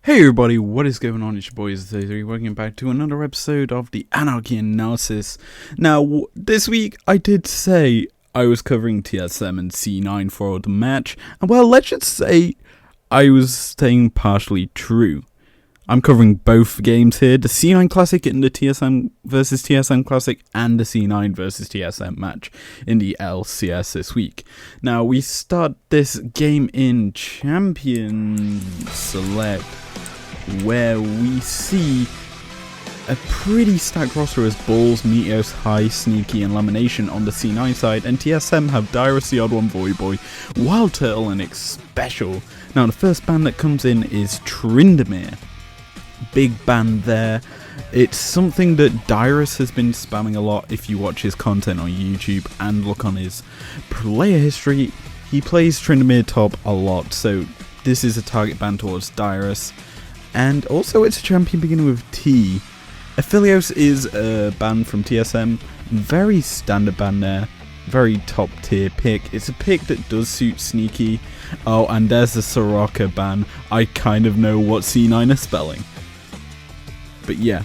Hey everybody, what is going on? It's your boy Izlogic, welcome back to another episode of the Anarchy analysis. Now, this week I did say I was covering TSM and C9 for the match, and well, let's just say I was staying partially true. I'm covering both games here, the C9 Classic and the TSM versus TSM Classic, and the C9 versus TSM match in the LCS this week. Now, we start this game in Champion Select, where we see a pretty stacked roster as Balls, Meteos, High, Sneaky, and Lamination on the C9 side, and TSM have Dyrus, the Odd One, Void Boy, Wild Turtle, and X Special. Now, the first ban that comes in is Tryndamere. Big ban there. It's something that Dyrus has been spamming a lot if you watch his content on YouTube and look on his player history. He plays Tryndamere top a lot, so this is a target ban towards Dyrus. And also it's a champion beginning with T. Aphelios is a ban from TSM. Very standard ban there. Very top tier pick. It's a pick that does suit Sneaky. Oh, and there's the Soraka ban. I kind of know what C9 is spelling. But yeah,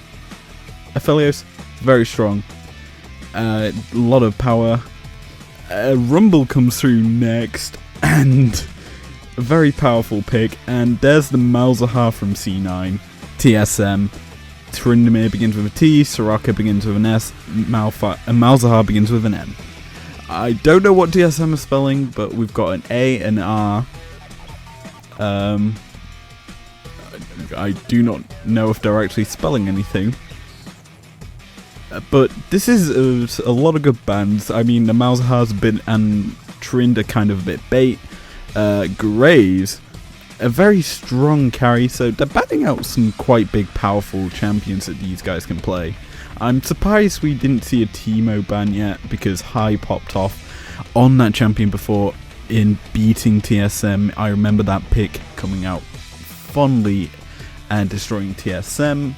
Aphelios, very strong. A lot of power. Rumble comes through next, and a very powerful pick. And there's the Malzahar from C9. TSM. Tryndamere begins with a T, Soraka begins with an S, and Malzahar begins with an M. I don't know what TSM is spelling, but we've got an A and R. I do not know if they're actually spelling anything. But this is a lot of good bans. I mean, the Malzahar's been and Trynd are kind of a bit bait. Graves, a very strong carry, so they're batting out some quite big, powerful champions that these guys can play. I'm surprised we didn't see a Teemo ban yet, because High popped off on that champion before in beating TSM. I remember that pick coming out fondly and destroying TSM.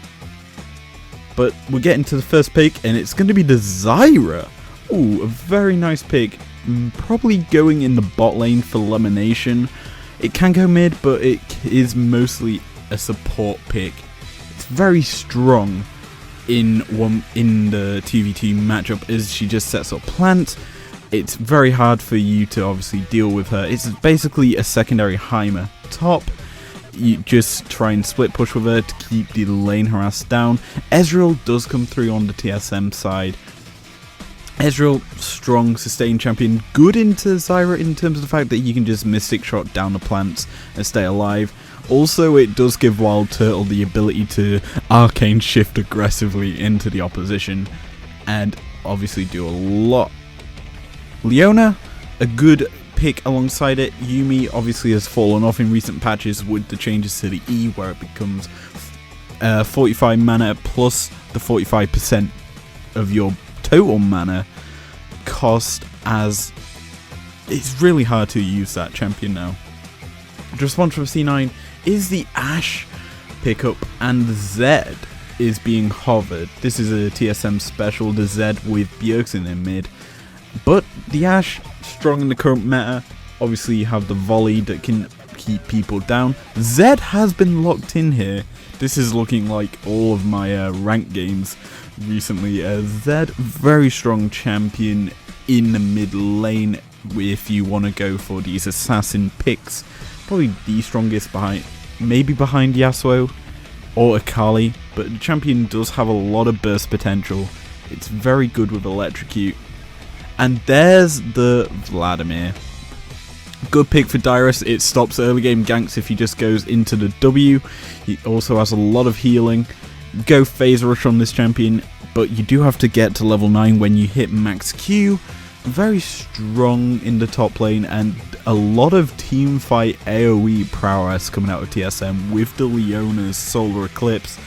But we're getting to the first pick, and it's going to be the Zyra. Ooh, a very nice pick. Probably going in the bot lane for Lamination. It can go mid, but it is mostly a support pick. It's very strong in the 2v2 matchup as she just sets up plant. It's very hard for you to obviously deal with her. It's basically a secondary Heimer top. You just try and split push with her to keep the lane harass down. Ezreal does come through on the TSM side. Ezreal, strong, sustained champion, good into Zyra in terms of the fact that you can just Mystic Shot down the plants and stay alive. Also, it does give Wild Turtle the ability to Arcane Shift aggressively into the opposition and obviously do a lot. Leona, a good pick alongside it. Yuumi obviously has fallen off in recent patches with the changes to the E, where it becomes 45 mana plus the 45% of your total mana cost, as it's really hard to use that champion now. The response from C9 is the Ashe pickup, and the Zed is being hovered. This is a TSM special, the Zed with Bjergsen in their mid. But the Ashe, strong in the current meta. Obviously you have the volley that can keep people down. Zed has been locked in here. This is looking like all of my ranked games recently. Zed, very strong champion in the mid lane if you want to go for these assassin picks. Probably the strongest maybe behind Yasuo or Akali, but the champion does have a lot of burst potential. It's very good with Electrocute. And there's the Vladimir. Good pick for Dyrus. It stops early game ganks if he just goes into the W. He also has a lot of healing. Go phase rush on this champion, but you do have to get to level 9 when you hit max Q. Very strong in the top lane, and a lot of team fight AoE prowess coming out of TSM with the Leona's Solar Eclipse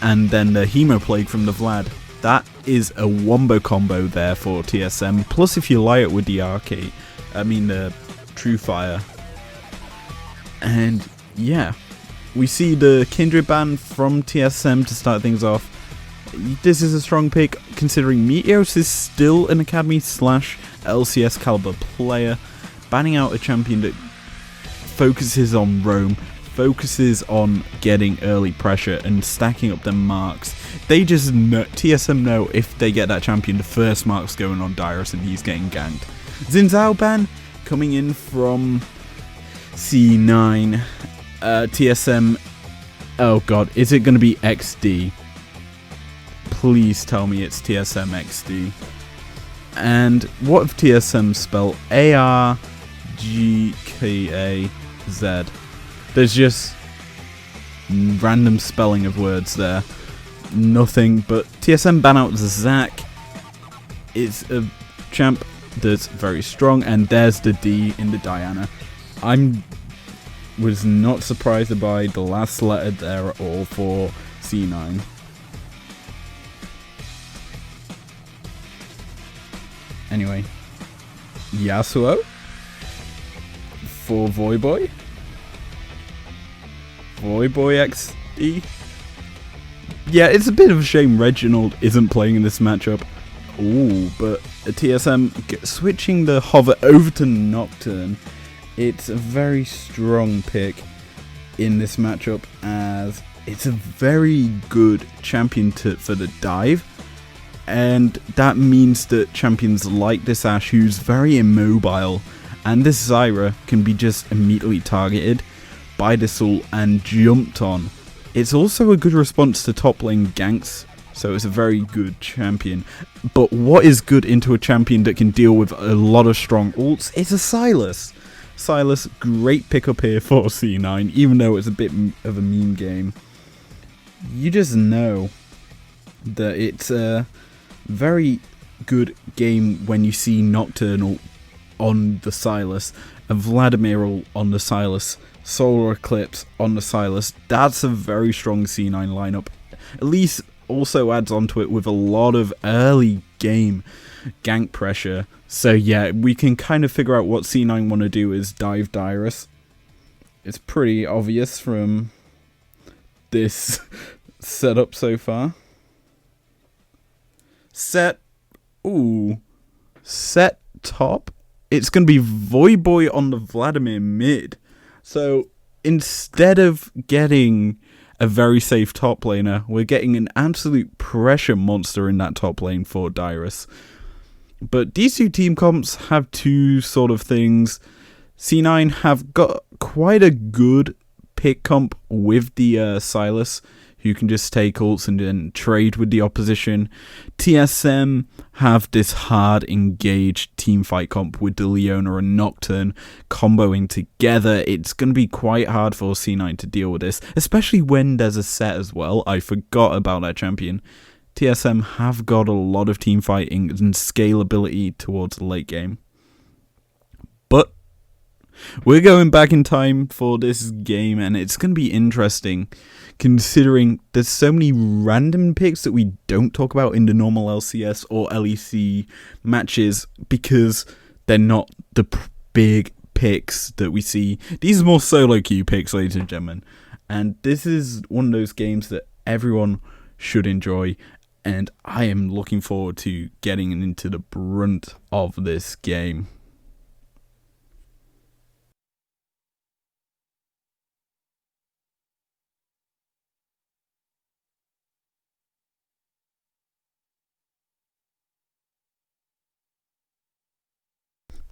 and then the Hemoplague from the Vlad. That is a wombo combo there for TSM. Plus, if you lie it with the True Fire. And yeah, we see the Kindred ban from TSM to start things off. This is a strong pick, considering Meteos is still an Academy / LCS caliber player. Banning out a champion that focuses on roam, focuses on getting early pressure and stacking up their marks. They just know, TSM know if they get that champion, the first mark's going on Dyrus and he's getting ganked. Xin Zhao Ban coming in from C9. TSM, oh god, is it going to be XD? Please tell me it's TSM XD. And what if TSM spell ARGKAZ? There's just random spelling of words there. Nothing, but TSM ban out Zac. It's a champ that's very strong, and there's the D in the Diana. Was not surprised by the last letter there at all for C9. Anyway, Yasuo for Voyboy. Voyboy XD. Yeah, it's a bit of a shame Reginald isn't playing in this matchup. Ooh, but TSM switching the hover over to Nocturne. It's a very strong pick in this matchup, as it's a very good champion for the dive. And that means that champions like this Ashe, who's very immobile, and this Zyra can be just immediately targeted by this ult and jumped on. It's also a good response to top lane ganks, so it's a very good champion. But what is good into a champion that can deal with a lot of strong ults? It's a Sylas. Sylas, great pickup here for C9, even though it's a bit of a meme game. You just know that it's a very good game when you see Nocturnal on the Sylas, and Vladimir on the Sylas, Solar Eclipse on the Sylas. That's a very strong C9 lineup. At least also adds onto it with a lot of early game gank pressure. So yeah, we can kind of figure out what C9 want to do is dive Dyrus. It's pretty obvious from this setup so far. Set top. It's going to be Voyboy on the Vladimir mid. So instead of getting a very safe top laner, we're getting an absolute pressure monster in that top lane for Dyrus. But these two team comps have two sort of things. C9 have got quite a good pick comp with the Sylas, who can just take ults and then trade with the opposition. TSM have this hard engaged team fight comp with the Leona and Nocturne comboing together. It's going to be quite hard for C9 to deal with this, especially when there's a set as well. I forgot about that champion. TSM have got a lot of team fighting and scalability towards the late game. But we're going back in time for this game, and it's going to be interesting considering there's so many random picks that we don't talk about in the normal LCS or LEC matches because they're not the big picks that we see. These are more solo queue picks, ladies and gentlemen. And this is one of those games that everyone should enjoy. And I am looking forward to getting into the brunt of this game.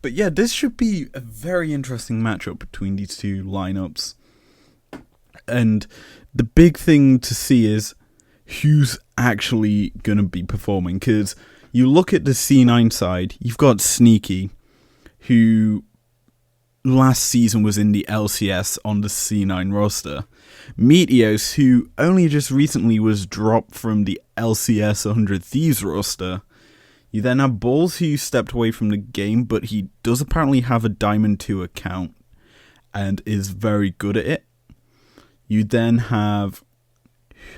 But yeah, this should be a very interesting matchup between these two lineups. And the big thing to see is who's actually going to be performing. Because you look at the C9 side, you've got Sneaky, who last season was in the LCS on the C9 roster. Meteos, who only just recently was dropped from the LCS 100 Thieves roster. You then have Balls, who stepped away from the game, but he does apparently have a Diamond 2 account and is very good at it. You then have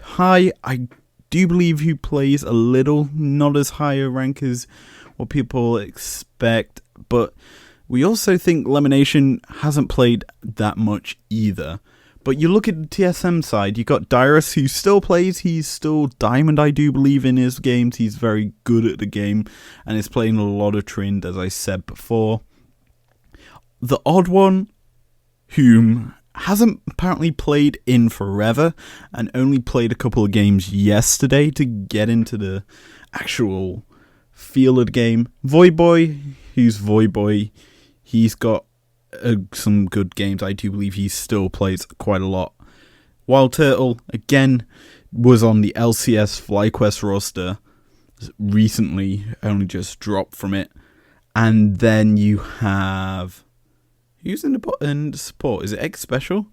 High, I do believe, who plays a little, not as high a rank as what people expect, but we also think Lemonation hasn't played that much either. But you look at the TSM side, you got Dyrus, who still plays. He's still Diamond, I do believe, in his games. He's very good at the game and is playing a lot of Trind, as I said before. The odd one, whom hasn't apparently played in forever and only played a couple of games yesterday to get into the actual feel of the game. Voyboy, who's Voyboy, he's got some good games. I do believe he still plays quite a lot. Wild Turtle, again, was on the LCS FlyQuest roster recently, only just dropped from it. And then you have... who's in the support? Is it X Special?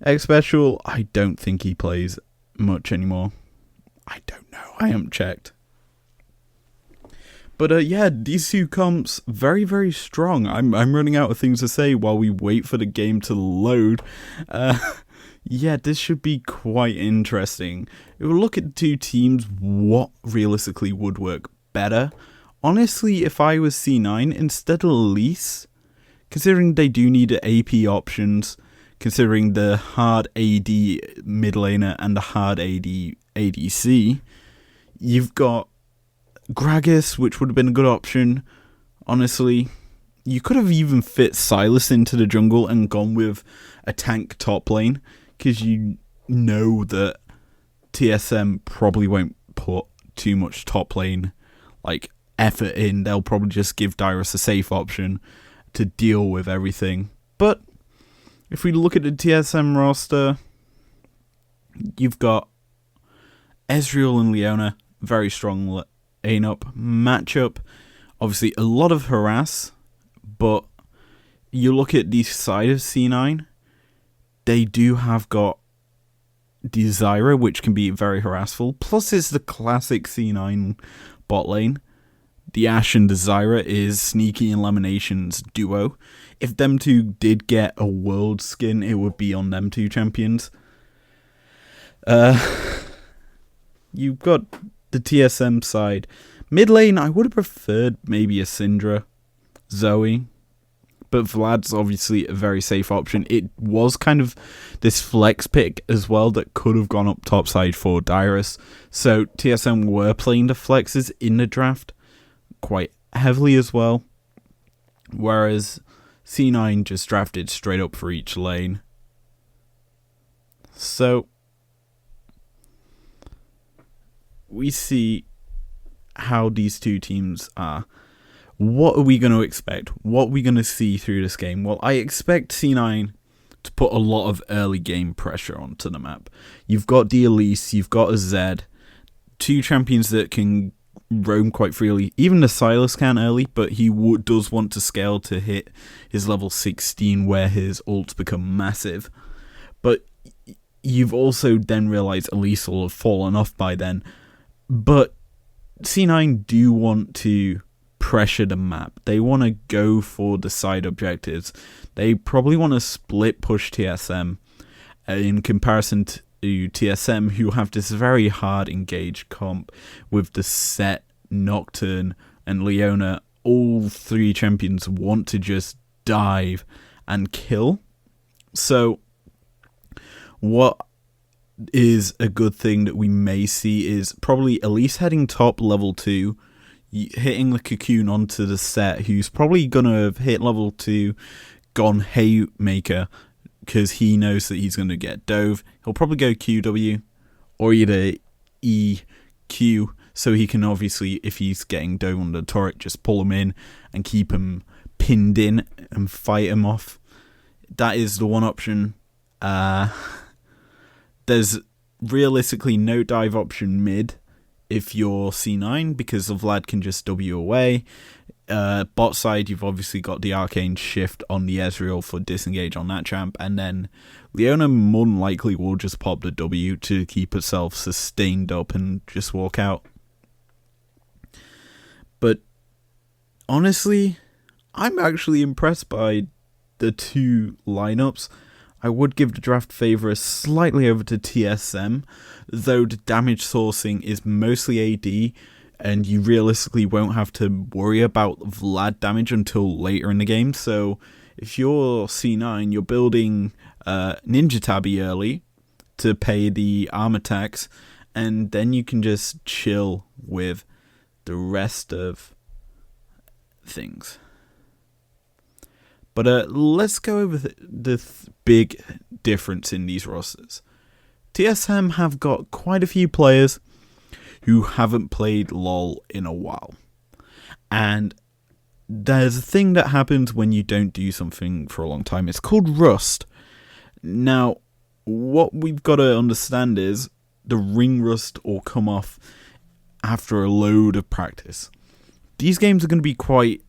X Special, I don't think he plays much anymore. I don't know. I haven't checked. But yeah, these two comps, very, very strong. I'm running out of things to say while we wait for the game to load. Yeah, this should be quite interesting. We'll look at the two teams, what realistically would work better. Honestly, if I was C9, instead of Elise, considering they do need AP options, considering the hard AD mid laner and the hard AD ADC, you've got Gragas, which would have been a good option. Honestly, you could have even fit Silas into the jungle and gone with a tank top lane, because you know that TSM probably won't put too much top lane effort in. They'll probably just give Dyrus a safe option to deal with everything. But if we look at the TSM roster, you've got Ezreal and Leona, very strong lane up matchup. Obviously a lot of harass, but you look at the side of C9, they do have got Desira, which can be very harassful. Plus it's the classic C9 bot lane. The Ashe and Desira is Sneaky and Lamination's duo. If them two did get a world skin, it would be on them two champions. You've got the TSM side. Mid lane, I would have preferred maybe a Syndra, Zoe. But Vlad's obviously a very safe option. It was kind of this flex pick as well that could have gone up topside for Dyrus. So TSM were playing the flexes in the draft quite heavily as well. Whereas C9 just drafted straight up for each lane. So we see how these two teams are. What are we going to expect? What are we going to see through this game? Well, I expect C9 to put a lot of early game pressure onto the map. You've got the Elise, you've got a Zed, two champions that can roam quite freely. Even the Silas can early, but he does want to scale to hit his level 16 where his ults become massive. But you've also then realised Elise will have fallen off by then. But C9 do want to pressure the map. They want to go for the side objectives. They probably want to split push TSM in comparison to TSM, who have this very hard engaged comp with the Set, Nocturne and Leona. All three champions want to just dive and kill. So what is a good thing that we may see is probably Elise heading top level 2, hitting the cocoon onto the Set, who's probably going to have hit level 2, gone Haymaker, because he knows that he's going to get dove. He'll probably go QW or either EQ, so he can obviously, if he's getting dove on the turret, just pull him in and keep him pinned in and fight him off. That is the one option. There's realistically no dive option mid if you're C9, because the Vlad can just W away. Bot side, you've obviously got the Arcane Shift on the Ezreal for disengage on that champ, and then Leona more than likely will just pop the W to keep herself sustained up and just walk out. But honestly, I'm actually impressed by the two lineups. I would give the draft favour slightly over to TSM, though the damage sourcing is mostly AD, and you realistically won't have to worry about Vlad damage until later in the game. So if you're C9, you're building Ninja Tabby early to pay the armor tax, and then you can just chill with the rest of things. But let's go over the big difference in these rosters. TSM have got quite a few players who haven't played LoL in a while. And there's a thing that happens when you don't do something for a long time. It's called rust. Now, what we've got to understand is the ring rust will come off after a load of practice. These games are going to be quite...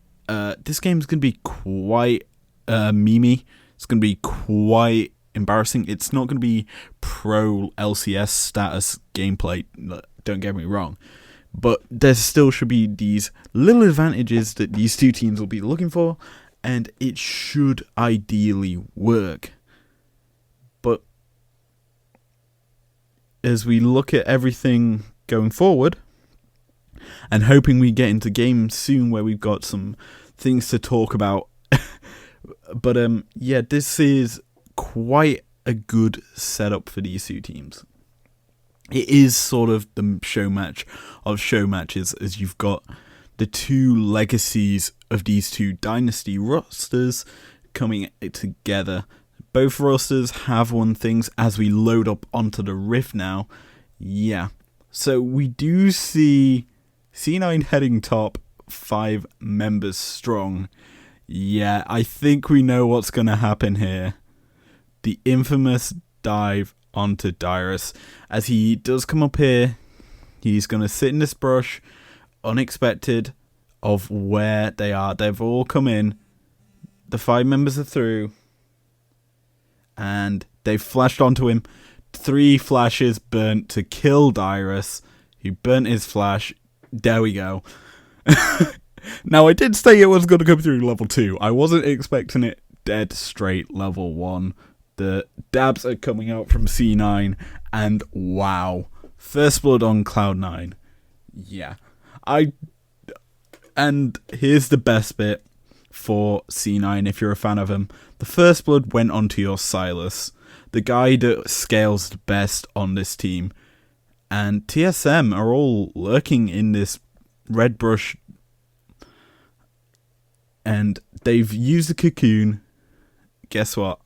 this game's going to be quite memey. It's going to be quite embarrassing. It's not going to be pro LCS status gameplay, don't get me wrong. But there still should be these little advantages that these two teams will be looking for, and it should ideally work. But as we look at everything going forward, and hoping we get into games soon where we've got some things to talk about. But yeah, this is quite a good setup for these two teams. It is sort of the show match of show matches, as you've got the two legacies of these two dynasty rosters coming together. Both rosters have won things as we load up onto the Rift now. Yeah, so we do see C9 heading top, 5 members strong. Yeah, I think we know what's going to happen here. The infamous dive onto Dyrus. As he does come up here, he's going to sit in this brush, unexpected of where they are. They've all come in. The 5 members are through. And they've flashed onto him. 3 flashes burnt to kill Dyrus. He burnt his flash. There we go. Now, I did say it was going to come through level 2. I wasn't expecting it dead straight level 1. The dabs are coming out from C9. And wow. First blood on Cloud9. Yeah. And here's the best bit for C9 if you're a fan of him. The first blood went onto your Silas. The guy that scales the best on this team. And TSM are all lurking in this red brush. And they've used the cocoon. Guess what?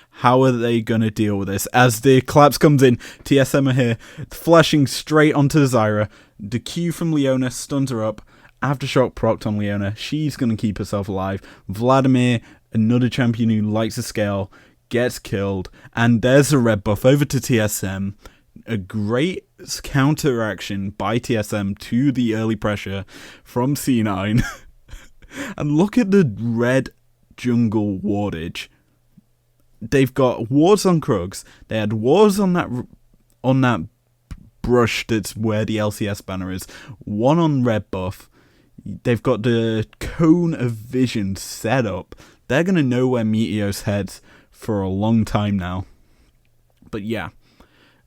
How are they going to deal with this? As the collapse comes in, TSM are here, flashing straight onto Zyra. The Q from Leona stuns her up. Aftershock procced on Leona. She's going to keep herself alive. Vladimir, another champion who likes to scale, gets killed. And there's a red buff over to TSM. A great counteraction by TSM to the early pressure from C9. And look at the red jungle wardage. They've got wards on Krugs. They had wards on that brush that's where the LCS banner is. One on red buff. They've got the cone of vision set up. They're going to know where Meteos heads for a long time now. But yeah,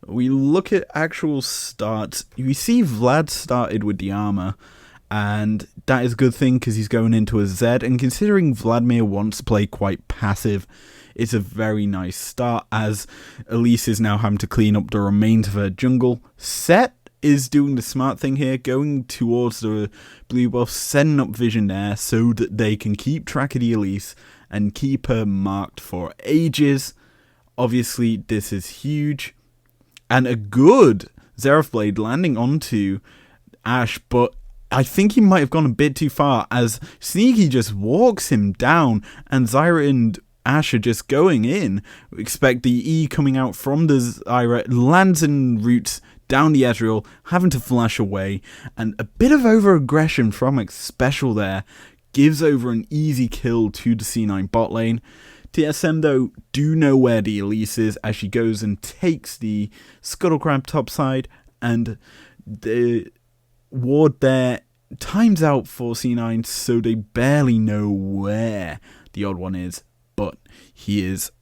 we look at actual starts. We see Vlad started with the armor. And that is a good thing because he's going into a Z. And considering Vladimir wants to play quite passive, it's a very nice start as Elise is now having to clean up the remains of her jungle. Set is doing the smart thing here, going towards the blue buff, setting up vision there so that they can keep track of the Elise and keep her marked for ages. Obviously, this is huge. And a good Zeref Blade landing onto Ashe, but I think he might have gone a bit too far as Sneaky just walks him down and Zyra and Ashe are just going in. We expect the E coming out from the Zyra, lands in roots down the Ezreal, having to flash away, and a bit of over-aggression from X Special there gives over an easy kill to the C9 bot lane. TSM though do know where the Elise is as she goes and takes the Scuttlecrab topside, and the ward there times out for C9, so they barely know where the odd one is, but he is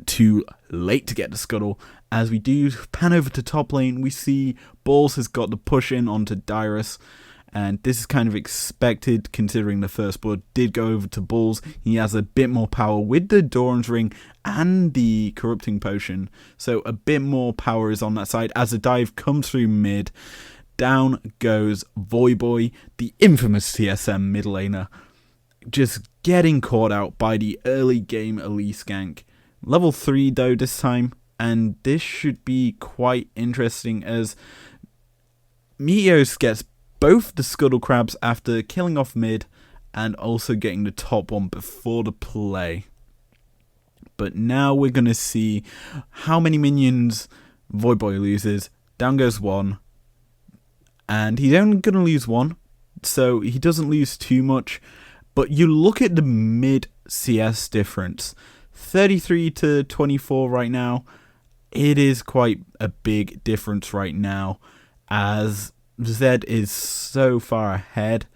too late to get the scuttle. As we do pan over to top lane, we see Balls has got the push in onto Dyrus, and this is kind of expected considering the first blood did go over to Balls. He has a bit more power with the Doran's ring and the corrupting potion, so a bit more power is on that side as the dive comes through mid. Down goes Voyboy, the infamous TSM mid laner, just getting caught out by the early game Elise gank. Level 3 though this time, and this should be quite interesting as Meteos gets both the Scuttle Crabs after killing off mid and also getting the top one before the play. But now we're going to see how many minions Void Boy loses. Down goes one, and he's only going to lose one, so he doesn't lose too much. But you look at the mid CS difference, 33 to 24 right now. It is quite a big difference right now, as Zed is so far ahead.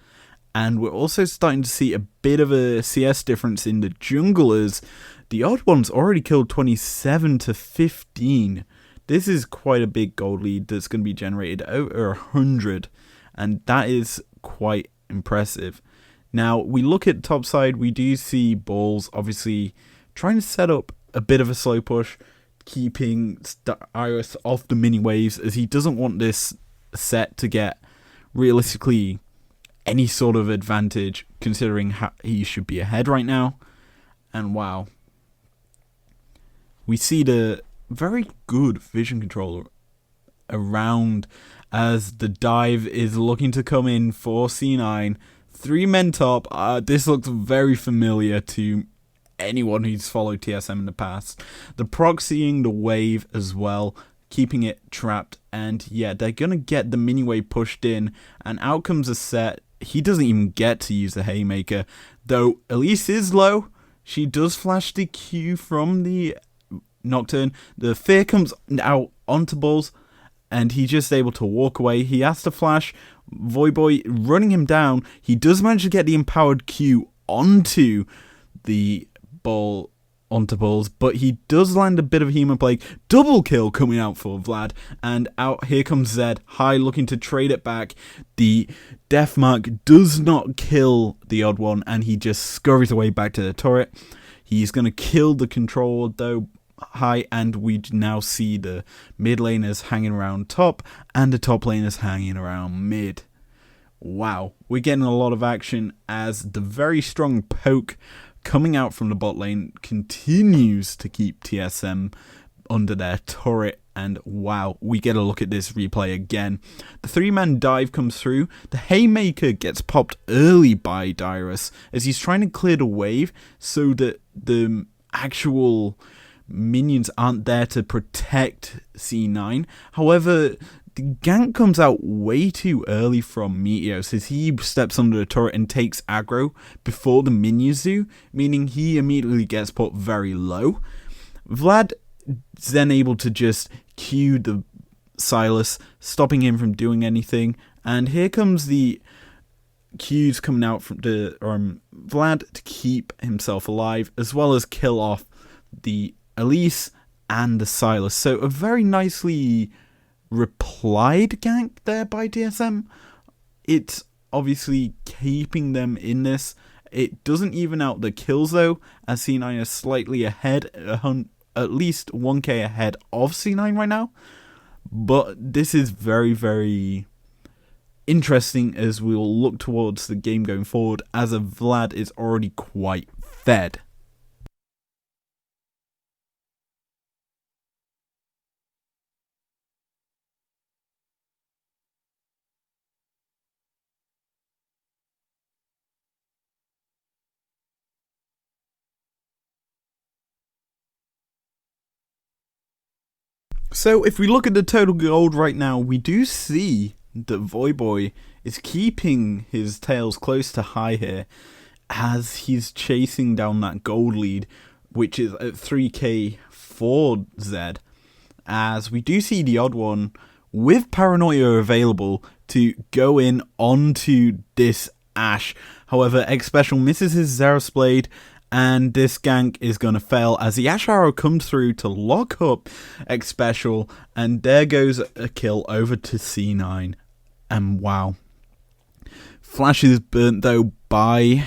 And we're also starting to see a bit of a CS difference in the junglers. The odd one's already killed 27 to 15. This is quite a big gold lead that's going to be generated over 100. And that is quite impressive. Now, we look at top side, we do see Balls obviously trying to set up a bit of a slow push, keeping Iris off the mini waves, as he doesn't want this set to get realistically any sort of advantage, considering how he should be ahead right now. And wow, we see the very good vision controller around as the dive is looking to come in for C9. 3 men top. This looks very familiar to anyone who's followed TSM in the past. The proxying the wave as well, keeping it trapped, and yeah, they're gonna get the mini wave pushed in, and out comes a set. He doesn't even get to use the haymaker, though Elise is low. She does flash the Q from the Nocturne. The fear comes out onto Balls, and he's just able to walk away. He has to flash. Void Boy running him down. He does manage to get the empowered Q onto the ball, onto Balls, but he does land a bit of Human Plague. Double kill coming out for Vlad, and out here comes Zed, high, looking to trade it back. The Death Mark does not kill the odd one, and he just scurries away back to the turret. He's going to kill the controller though, high, and we now see the mid laners hanging around top and the top laners hanging around mid. Wow, we're getting a lot of action as the very strong poke coming out from the bot lane continues to keep TSM under their turret. And wow, we get a look at this replay again. The 3-man dive comes through. The haymaker gets popped early by Dyrus as he's trying to clear the wave so that the actual minions aren't there to protect C9. However, the gank comes out way too early from Meteos as he steps under the turret and takes aggro before the minions do, meaning he immediately gets put very low. Vlad is then able to just Q the Silas, stopping him from doing anything, and here comes the Qs coming out from the Vlad to keep himself alive, as well as kill off the Elise and the Silas. So a very nicely replied gank there by TSM. It's obviously keeping them in this. It doesn't even out the kills though, as C9 is slightly ahead, at least 1k ahead of C9 right now. But this is very, very interesting as we'll look towards the game going forward, as a Vlad is already quite fed. So if we look at the total gold right now, we do see that Void Boy is keeping his tails close to high here as he's chasing down that gold lead, which is at 3k for Zed, as we do see the odd one with Paranoia available to go in onto this Ashe. However, X Special misses his Xerath Blade, and this gank is going to fail as the Ashe Arrow comes through to lock up X Special, and there goes a kill over to C9. And wow. Flash is burnt though by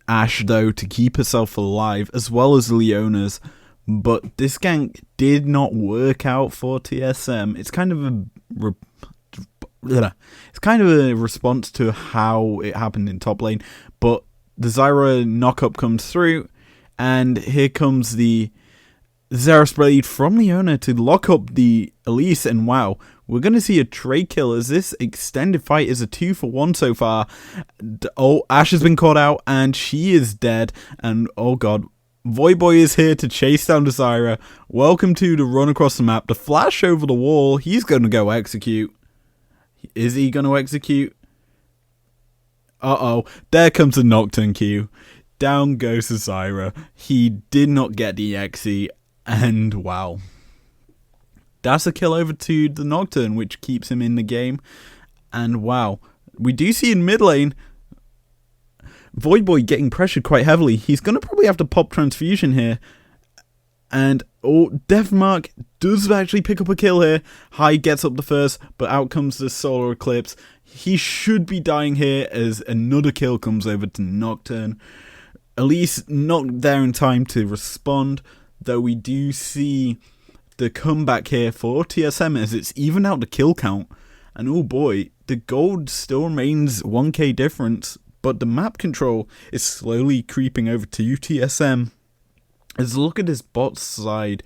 Ashe though to keep herself alive, as well as Leona's. But this gank did not work out for TSM. It's kind of a response to how it happened in top lane, but the Zyra knock-up comes through, and here comes the Zeros Blade from Leona to lock up the Elise, and wow, we're going to see a trade kill as this extended fight is a 2-for-1 so far. Oh, Ashe has been caught out, and she is dead, and oh god, Voyboy is here to chase down the Zyra. Welcome to the run across the map, the flash over the wall, he's going to go execute. Is he going to execute? Uh-oh, there comes the Nocturne Q. Down goes the Zyra. He did not get the Exe, and wow. That's a kill over to the Nocturne, which keeps him in the game. And wow, we do see in mid lane, Voidboy getting pressured quite heavily. He's going to probably have to pop Transfusion here. And Deathmark does actually pick up a kill here. High gets up the first, but out comes the Solar Eclipse. He should be dying here as another kill comes over to Nocturne. Elise not there in time to respond, though we do see the comeback here for TSM as it's even out the kill count. And oh boy, the gold still remains 1k difference, but the map control is slowly creeping over to TSM. As look at this bot side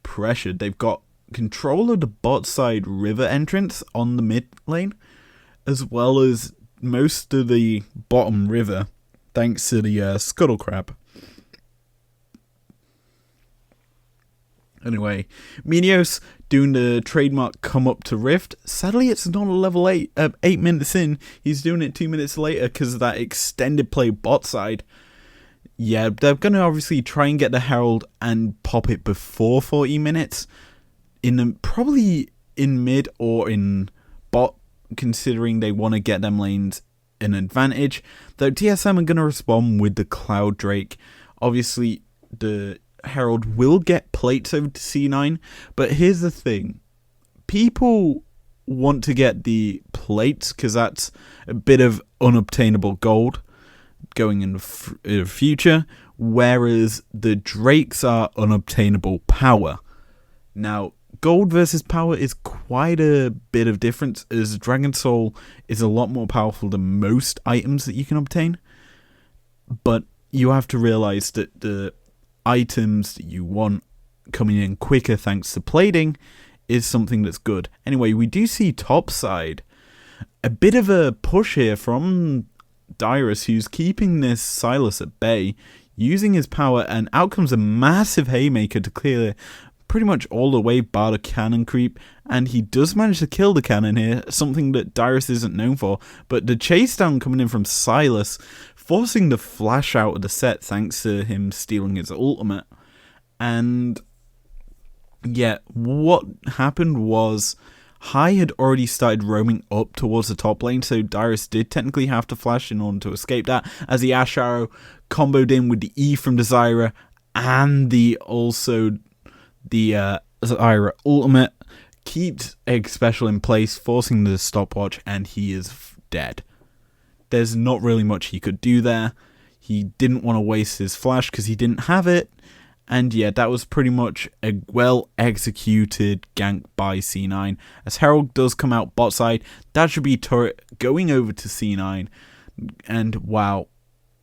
pressure. They've got control of the bot side river entrance on the mid lane, as well as most of the bottom river, thanks to the Scuttle Crab. Anyway, Minios doing the trademark come up to Rift. Sadly, it's not a level 8, 8 minutes in. He's doing it 2 minutes later because of that extended play bot side. Yeah, they're going to obviously try and get the Herald and pop it before 40 minutes. Probably in mid or in bot, considering they want to get them lanes an advantage. Though TSM are going to respond with the Cloud Drake. Obviously, the Herald will get plates over to C9, but here's the thing. People want to get the plates because that's a bit of unobtainable gold going in the future, whereas the Drakes are unobtainable power. Now, gold versus power is quite a bit of difference, as Dragon Soul is a lot more powerful than most items that you can obtain, but you have to realize that the items that you want coming in quicker thanks to plating is something that's good. Anyway, we do see topside a bit of a push here from Dyrus, who's keeping this Silas at bay, using his power, and out comes a massive haymaker to clear pretty much all the way bar the cannon creep, and he does manage to kill the cannon here, something that Dyrus isn't known for, but the chase down coming in from Silas, forcing the flash out of the set thanks to him stealing his ultimate. And yeah, what happened was High had already started roaming up towards the top lane, so Dyrus did technically have to flash in order to escape that, as the Ash Arrow comboed in with the E from the Zyra and the Zyra ultimate, keeps Egg Special in place, forcing the stopwatch, and he is dead. There's not really much he could do there. He didn't want to waste his flash because he didn't have it. And yeah, that was pretty much a well-executed gank by C9. As Herald does come out bot side, that should be turret going over to C9. And wow,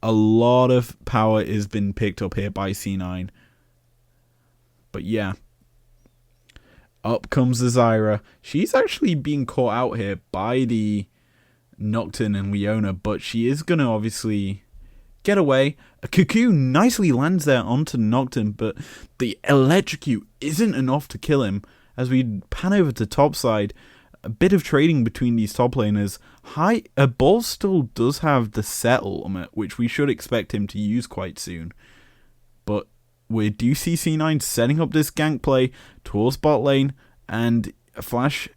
a lot of power has been picked up here by C9. But yeah, up comes the Zyra. She's actually being caught out here by the Nocturne and Leona, but she is going to obviously get away. A Cocoon nicely lands there onto Nocturne, but the Electrocute isn't enough to kill him. As we pan over to top side, a bit of trading between these top laners. Ball still does have the set ultimate, which we should expect him to use quite soon. But we do see C9 setting up this gank play towards bot lane, and a flash,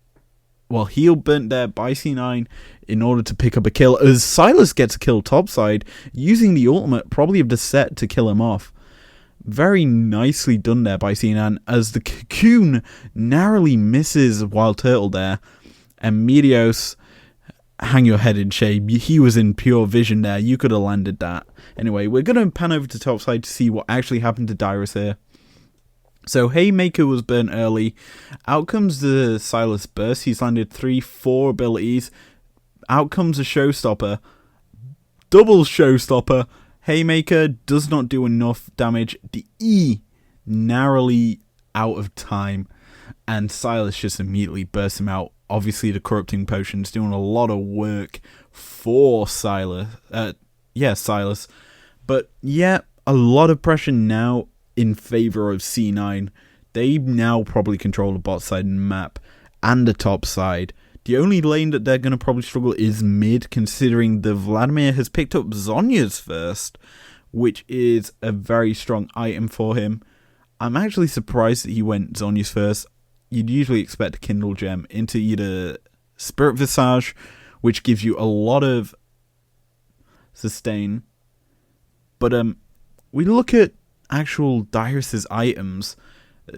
well, heal burnt there by C9 in order to pick up a kill, as Silas gets a kill topside, using the ultimate probably of the set to kill him off. Very nicely done there by C9, as the Cocoon narrowly misses Wild Turtle there, and Meteos, hang your head in shame, he was in pure vision there, you could have landed that. Anyway, we're going to pan over to topside to see what actually happened to Dyrus here. So Haymaker was burnt early. Out comes the Silas Burst. He's landed 3-4 abilities. Out comes a Showstopper. double showstopper. Haymaker does not do enough damage. The E narrowly out of time, and Silas just immediately bursts him out. Obviously, the corrupting potion's doing a lot of work for Silas. Silas. But yeah, a lot of pressure now in favor of C9. They now probably control the bot side map and the top side. The only lane that they're going to probably struggle is mid, considering the Vladimir has picked up Zhonya's first, which is a very strong item for him. I'm actually surprised that he went Zhonya's first. You'd usually expect a Kindle Gem into either Spirit Visage, which gives you a lot of sustain. But we look at actual Dyrus's items.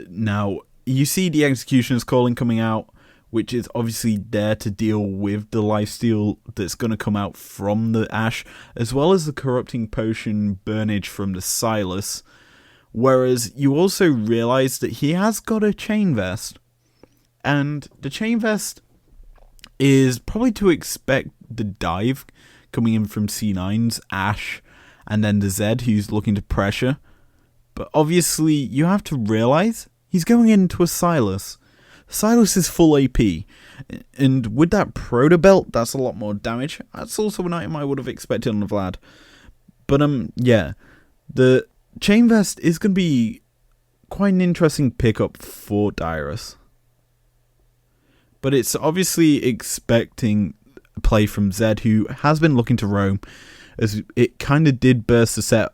Now, you see the Executioner's Calling coming out, which is obviously there to deal with the lifesteal that's going to come out from the Ashe, as well as the Corrupting Potion burnage from the Silas. Whereas you also realise that he has got a Chain Vest. And the Chain Vest is probably to expect the dive coming in from C9's Ashe, and then the Zed who's looking to pressure. But obviously you have to realise he's going into a Silas. Silas is full AP, and with that Proto Belt, that's a lot more damage. That's also an item I would have expected on the Vlad. But yeah, the Chain Vest is going to be quite an interesting pickup for Dyrus. But it's obviously expecting a play from Zed, who has been looking to roam, as it kind of did burst the set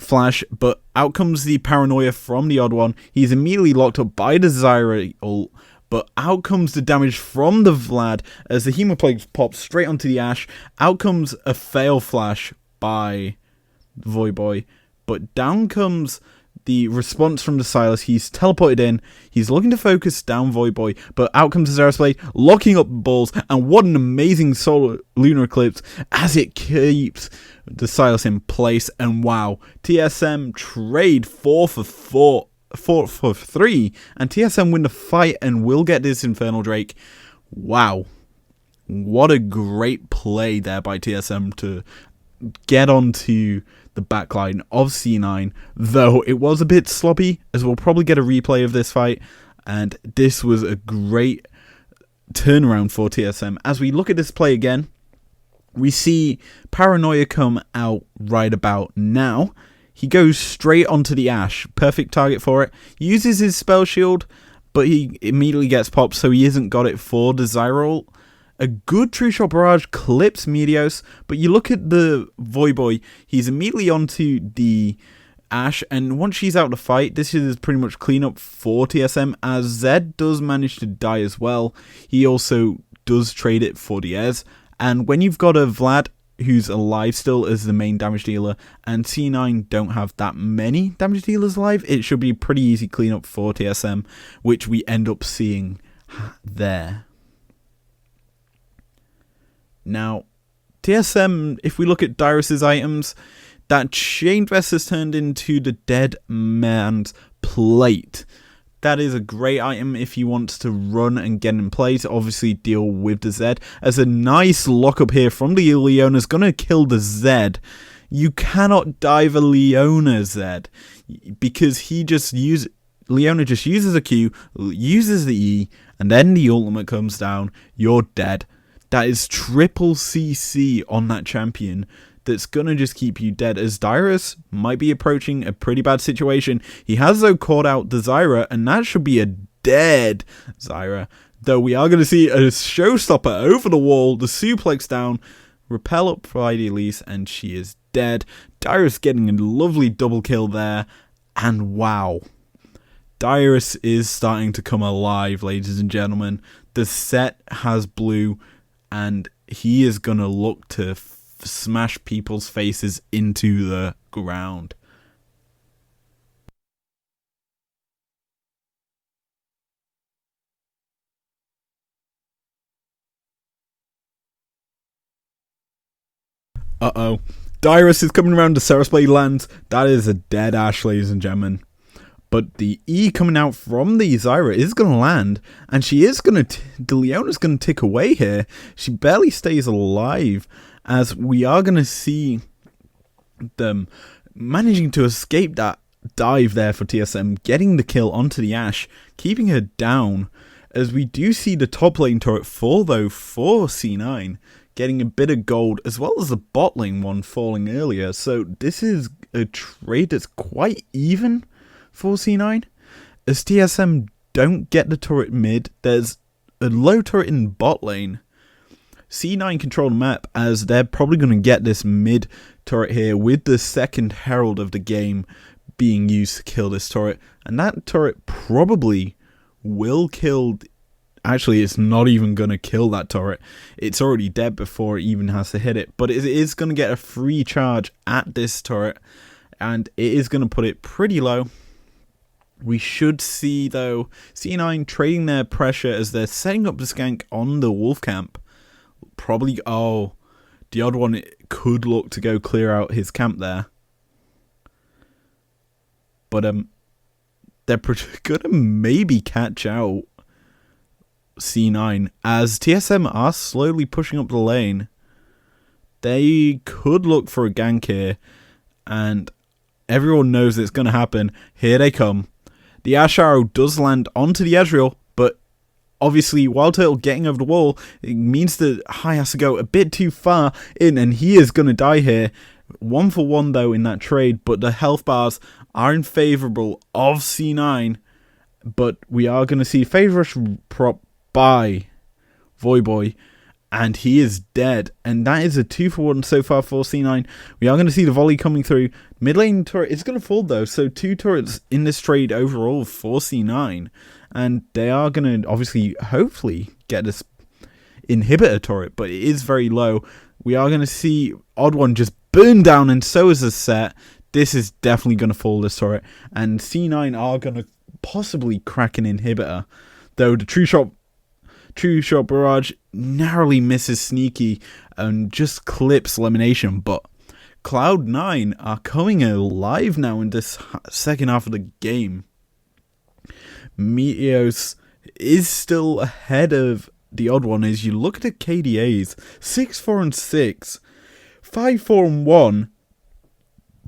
flash, but out comes the Paranoia from the Odd One. He's immediately locked up by the Zyra ult, but out comes the damage from the Vlad as the Hemoplague pops straight onto the Ashe. Out comes a fail flash by Voyboy, but down comes the response from the Silas. He's teleported in. He's looking to focus down Voyboy, but out comes the Zera's Blade, locking up balls, and what an amazing solar lunar eclipse as it keeps the Silas in place. And wow, TSM trade 4 for 3, and TSM win the fight and will get this Infernal Drake. Wow, what a great play there by TSM to get onto the backline of C9, though it was a bit sloppy, as we'll probably get a replay of this fight, and this was a great turnaround for TSM. As we look at this play again, we see Paranoia come out right about now. He goes straight onto the Ashe, perfect target for it, uses his spell shield, but he immediately gets popped, so he hasn't got it for the Zyra ult. A good True Shot Barrage clips Meteos, but you look at the Voyboy, he's immediately onto the Ashe, and once she's out of the fight, this is pretty much clean up for TSM, as Zed does manage to die as well. He also does trade it for the Ez, and when you've got a Vlad who's alive still as the main damage dealer, and C9 don't have that many damage dealers alive, it should be pretty easy cleanup for TSM, which we end up seeing there. Now, TSM, if we look at Dyrus's items, that Chain Vest has turned into the Dead Man's Plate. That is a great item if he wants to run and get in play to obviously deal with the Zed. As a nice lockup here from the Leona's going to kill the Zed. You cannot dive a Leona Zed, because Leona just uses a Q, uses the E, and then the ultimate comes down. You're dead. That is triple CC on that champion that's going to just keep you dead, as Dyrus might be approaching a pretty bad situation. He has, though, caught out the Zyra, and that should be a dead Zyra. Though we are going to see a showstopper over the wall, the suplex down, repel up by the Elise, and she is dead. Dyrus getting a lovely double kill there, and wow. Dyrus is starting to come alive, ladies and gentlemen. The set has blue, and he is going to look to smash people's faces into the ground. Uh-oh. Dyrus is coming around to Zera's Blade lands. That is a dead Ashe, ladies and gentlemen. But the E coming out from the Zyra is going to land, and she is going to, the Leona's going to tick away here. She barely stays alive, as we are going to see them managing to escape that dive there for TSM, getting the kill onto the Ashe, keeping her down, as we do see the top lane turret fall though for C9, getting a bit of gold, as well as the bot lane one falling earlier. So this is a trade that's quite even for C9, as TSM don't get the turret mid. There's a low turret in bot lane. C9 control the map, as they're probably going to get this mid turret here with the second herald of the game being used to kill this turret, and that turret probably will kill. Actually, it's not even going to kill that turret. It's already dead before it even has to hit it, but it is going to get a free charge at this turret, and it is going to put it pretty low. We should see though C9 trading their pressure as they're setting up the skank on the wolf camp. Probably, oh, the odd one could look to go clear out his camp there. But they're gonna maybe catch out C9 as TSM are slowly pushing up the lane. They could look for a gank here, and everyone knows it's gonna happen. Here they come. The Ashe arrow does land onto the Ezreal, but obviously, Wild Turtle getting over the wall, it means that High has to go a bit too far in, and he is going to die here. 1 for 1 though in that trade, but the health bars are in favourable of C9. But we are going to see phase rush prop by Voyboy, and he is dead. And that is a 2 for 1 so far for C9. We are going to see the volley coming through. Mid lane turret is going to fall though, so 2 turrets in this trade overall for C9. And they are going to obviously, hopefully, get this inhibitor turret, but it is very low. We are going to see Odd One just burn down, and so is the set. This is definitely going to fall, this turret. And C9 are going to possibly crack an inhibitor, though the True Shot Barrage narrowly misses Sneaky and just clips Elimination. But Cloud9 are coming alive now in this second half of the game. Meteos is still ahead of the Odd One as you look at the KDAs. 6-4-6, 5-4-1,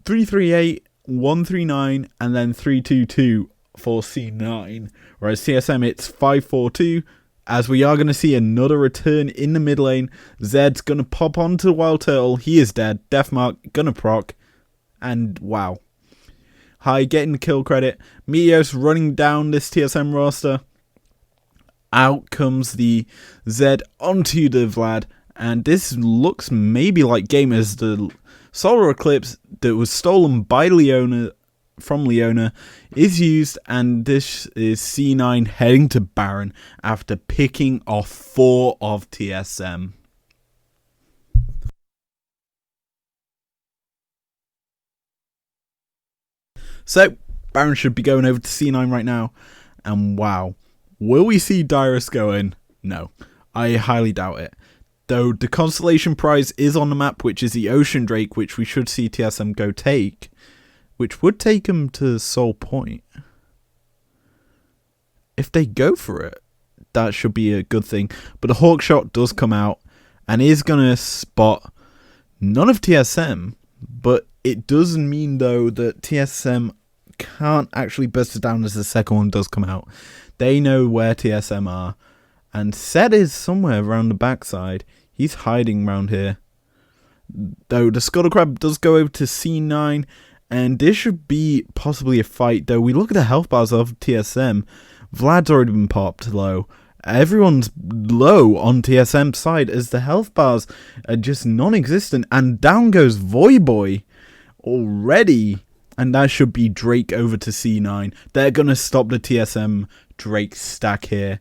3-3-8, 1-3-9, and then 3-2-2 for C9. Whereas TSM, it's 5-4-2, as we are going to see another return in the mid lane. Zed's going to pop onto the Wild Turtle. He is dead. Deathmark going to proc. And wow. High getting the kill credit. Meteos running down this TSM roster. Out comes the Zed onto the Vlad. And this looks maybe like game as the Solar Eclipse that was stolen by Leona from Leona is used, and this is C9 heading to Baron after picking off 4 of TSM. So, Baron should be going over to C9 right now, and wow, will we see Dyrus go in? No, I highly doubt it. Though the constellation prize is on the map, which is the Ocean Drake, which we should see TSM go take, which would take him to Soul Point. If they go for it, that should be a good thing. But the Hawk Shot does come out and is going to spot none of TSM, but it does mean though that TSM can't actually burst it down as the second one does come out. They know where TSM are, and Set is somewhere around the backside. He's hiding around here. Though the Scuttle Crab does go over to C9, and this should be possibly a fight. Though we look at the health bars of TSM, Vlad's already been popped low. Everyone's low on TSM's side as the health bars are just non-existent, and down goes Voyboy already, and that should be Drake over to C9. They're going to stop the TSM Drake stack here,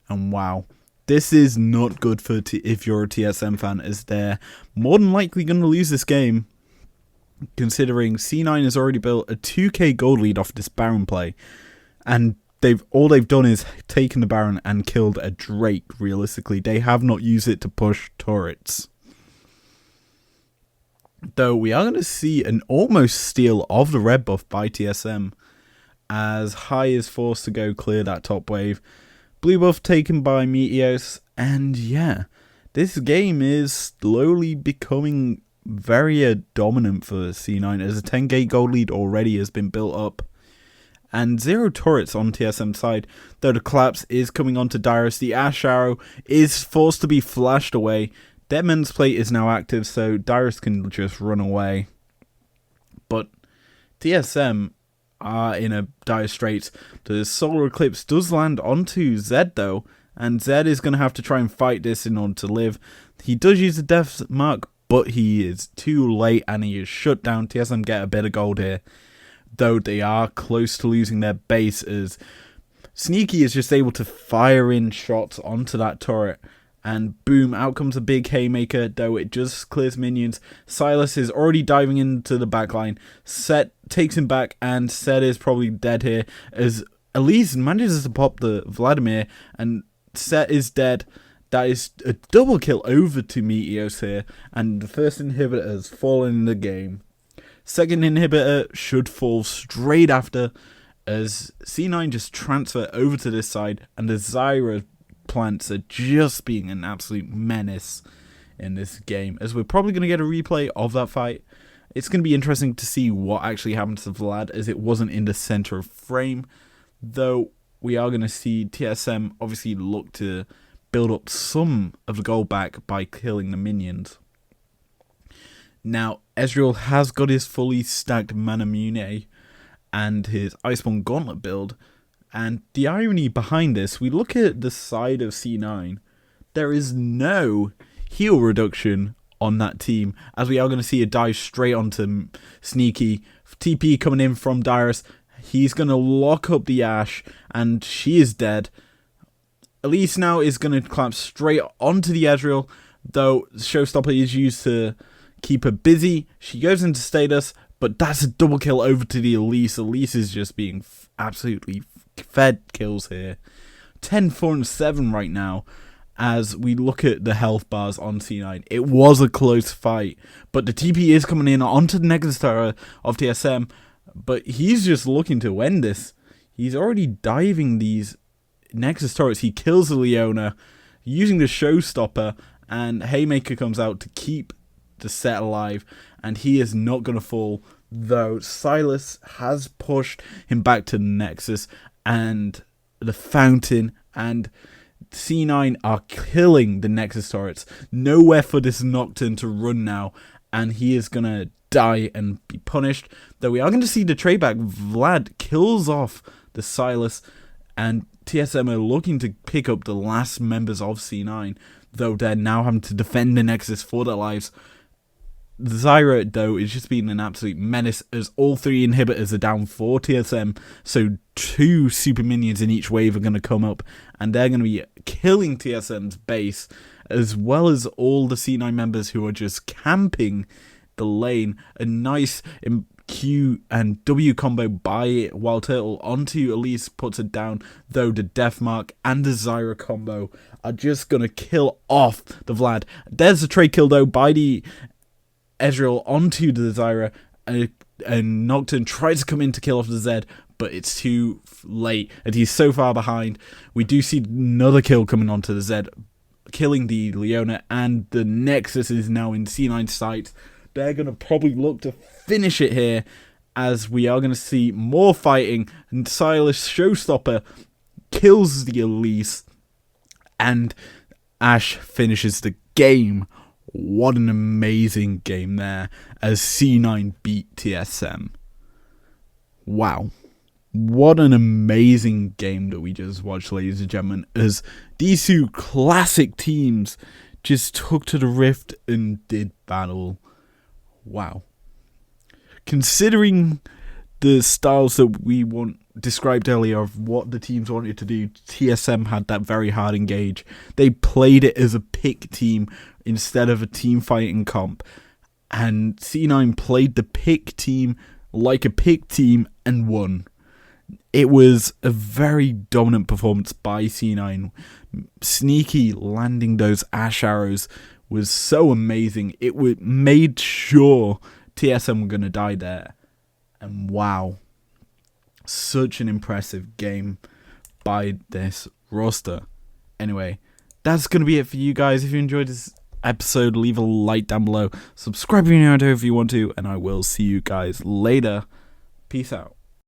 and wow, this is not good for if you're a TSM fan, as they're more than likely going to lose this game, considering C9 has already built a 2k gold lead off this Baron play, and all they've done is taken the Baron and killed a Drake. Realistically, they have not used it to push turrets. Though we are going to see an almost steal of the red buff by TSM, as High is forced to go clear that top wave. Blue buff taken by Meteos, and yeah, this game is slowly becoming very dominant for C9 as a 10k gold lead already has been built up. And 0 turrets on TSM side, though the collapse is coming onto Dyrus. The Ash Arrow is forced to be flashed away. Deadman's Plate is now active, so Dyrus can just run away. But TSM are in a dire straits. The Solar Eclipse does land onto Zed though, and Zed is going to have to try and fight this in order to live. He does use the Death Mark, but he is too late and he is shut down. TSM get a bit of gold here, though they are close to losing their base as Sneaky is just able to fire in shots onto that turret. And boom, out comes a big haymaker, though it just clears minions. Silas is already diving into the backline. Set takes him back, and Set is probably dead here, as Elise manages to pop the Vladimir, and Set is dead. That is a double kill over to Meteos here, and the first inhibitor has fallen in the game. Second inhibitor should fall straight after, as C9 just transfer over to this side, and the Zyra plants are just being an absolute menace in this game, as we're probably going to get a replay of that fight. It's going to be interesting to see what actually happened to Vlad, as it wasn't in the center of frame, though we are going to see TSM obviously look to build up some of the gold back by killing the minions. Now, Ezreal has got his fully stacked Manamune and his Iceborne Gauntlet build. And the irony behind this, we look at the side of C9, there is no heal reduction on that team, as we are going to see a dive straight onto Sneaky. TP coming in from Dyrus, he's going to lock up the Ashe, and she is dead. Elise now is going to collapse straight onto the Ezreal, though Showstopper is used to keep her busy. She goes into status, but that's a double kill over to the Elise. Elise is just being absolutely fed kills here. 10, 4, and 7 right now as we look at the health bars on C9. It was a close fight, but the TP is coming in onto the Nexus Tower of TSM, but he's just looking to end this. He's already diving these Nexus turrets. He kills the Leona using the Showstopper, and Haymaker comes out to keep the Set alive, and he is not going to fall, though Silas has pushed him back to the Nexus and the Fountain, and C9 are killing the Nexus turrets. Nowhere for this Nocturne to run now, and he is going to die and be punished, though we are going to see the trade back. Vlad kills off the Silas, and TSM are looking to pick up the last members of C9, though they're now having to defend the Nexus for their lives. Zyra, though, is just being an absolute menace, as all 3 inhibitors are down for TSM, so 2 super minions in each wave are going to come up, and they're going to be killing TSM's base, as well as all the C9 members who are just camping the lane. A nice Q and W combo by Wild Turtle onto Elise puts it down, though the Death Mark and the Zyra combo are just going to kill off the Vlad. There's a trade kill, though, by the Ezreal onto the Zyra, and Nocturne tries to come in to kill off the Zed, but it's too late, and he's so far behind. We do see another kill coming onto the Zed, killing the Leona, and the Nexus is now in C9's sights. They're going to probably look to finish it here, as we are going to see more fighting, and Silas Showstopper kills the Elise, and Ashe finishes the game. What an amazing game there, as C9 beat TSM. Wow. What an amazing game that we just watched, ladies and gentlemen, as these 2 classic teams just took to the Rift and did battle. Wow. Considering the styles that we described earlier of what the teams wanted to do, TSM had that very hard engage. They played it as a pick team instead of a team fighting comp, and C9 played the pick team like a pick team and won. It was a very dominant performance by C9. Sneaky landing those Ash arrows was so amazing. It made sure TSM were going to die there. And wow, such an impressive game by this roster. Anyway, that's going to be it for you guys. If you enjoyed this episode, leave a like down below. Subscribe if you want to, and I will see you guys later. Peace out.